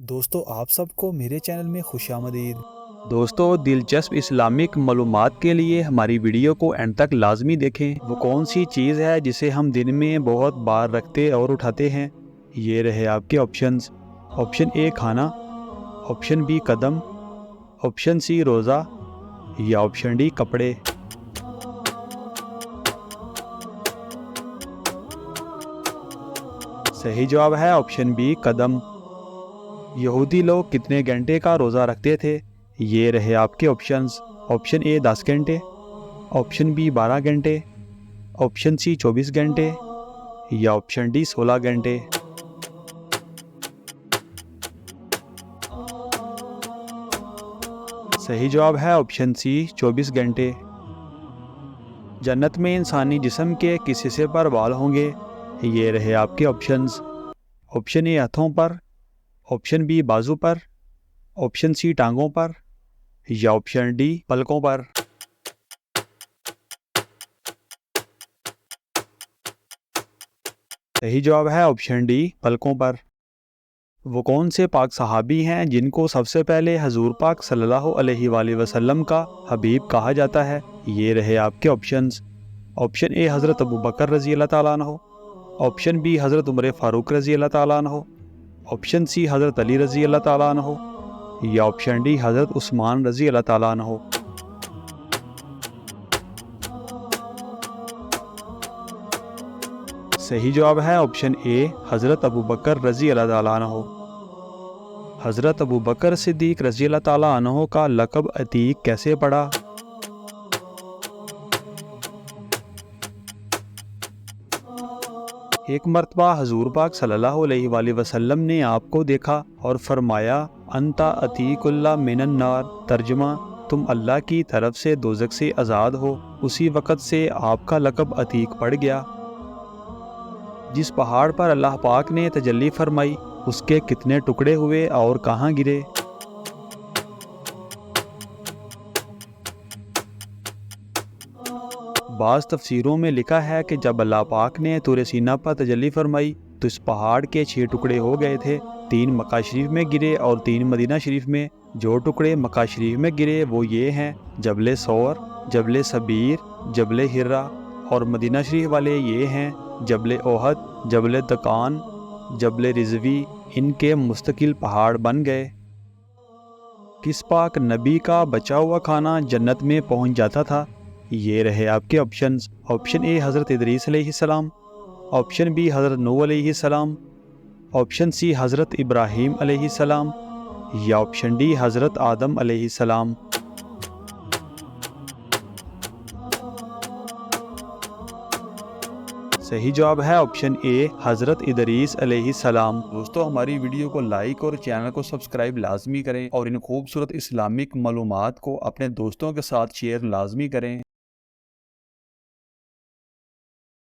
दोस्तों आप सबको मेरे चैनल में खुशामदीद। दोस्तों, दिलचस्प इस्लामिक मालूमात के लिए हमारी वीडियो को एंड तक लाजमी देखें। वो कौन सी चीज़ है जिसे हम दिन में बहुत बार रखते और उठाते हैं? ये रहे आपके ऑप्शंस। ऑप्शन ए खाना, ऑप्शन बी कदम, ऑप्शन सी रोज़ा या ऑप्शन डी कपड़े। सही जवाब है ऑप्शन बी कदम। यहूदी लोग कितने घंटे का रोज़ा रखते थे? ये रहे आपके ऑप्शंस। ऑप्शन ए 10 घंटे, ऑप्शन बी 12 घंटे, ऑप्शन सी 24 घंटे या ऑप्शन डी 16 घंटे। सही जवाब है ऑप्शन सी 24 घंटे। जन्नत में इंसानी जिस्म के किस हिस्से पर बाल होंगे? ये रहे आपके ऑप्शंस। ऑप्शन ए हाथों पर, ऑप्शन बी बाजू पर, ऑप्शन सी टांगों पर या ऑप्शन डी पलकों पर। सही जवाब है ऑप्शन डी पलकों पर। वो कौन से पाक सहाबी हैं जिनको सबसे पहले हजूर पाक सल्लल्लाहु अलैहि वसल्लम का हबीब कहा जाता है? ये रहे आपके ऑप्शंस। ऑप्शन ए हज़रत अबू बकर रज़ी अल्लाह ताला अन्हो, ऑप्शन बी हज़रत उमर फ़ारूक रज़ी अल्लाह ताला अन्हो, ऑप्शन सी हज़रत अली रज़ी अल्लाह ताला अन्हो या ऑप्शन डी हज़रत उस्मान रज़ी अल्लाह ताला अन्हो। सही जवाब है ऑप्शन ए हज़रत अबू बकर रज़ी अल्लाह ताला अन्हो। हज़रत अबू बकर सिद्दीक रज़ी अल्लाह ताला अन्हो का लक़ब अतीक कैसे पड़ा? एक मर्तबा हजूर पाक सल्लल्लाहु अलैहि वसल्लम ने आपको देखा और फरमाया अंता अतीकुल्ला मिनन नार, तर्जुमा तुम अल्लाह की तरफ से दोज़ख से आज़ाद हो। उसी वक़्त से आपका लक़ब अतीक पड़ गया। जिस पहाड़ पर अल्लाह पाक ने तजल्ली फरमाई उसके कितने टुकड़े हुए और कहाँ गिरे? बाज़ तफसीरों में लिखा है कि जब अल्लाह पाक ने तूर सीना पर तजल्ली फरमाई तो इस पहाड़ के 6 टुकड़े हो गए थे। 3 मक्का शरीफ में गिरे और 3 मदीना शरीफ में। जो टुकड़े मक्का शरीफ में गिरे वो ये हैं जबल सौर, जबल सबीर, जबल हिर्रा, और मदीना शरीफ वाले ये हैं जबल ओहद, जबल दकान, जबल रिजवी। इनके मुस्तकिल पहाड़ बन गए। किस पाक नबी का बचा हुआ खाना जन्नत में पहुंच जाता था? ये रहे आपके ऑप्शंस। ऑप्शन ए हज़रत इदरीस अलैहिस्सलाम, ऑप्शन बी हज़रत नूह अलैहिस्सलाम, ऑप्शन सी हज़रत इब्राहीम अलैहिस्सलाम या ऑप्शन डी हज़रत आदम अलैहिस्सलाम। सही जवाब है ऑप्शन ए हज़रत इदरीस अलैहिस्सलाम। दोस्तों हमारी वीडियो को लाइक और चैनल को सब्सक्राइब लाजमी करें और इन खूबसूरत इस्लामिक मालूमात को अपने दोस्तों के साथ शेयर लाजमी करें।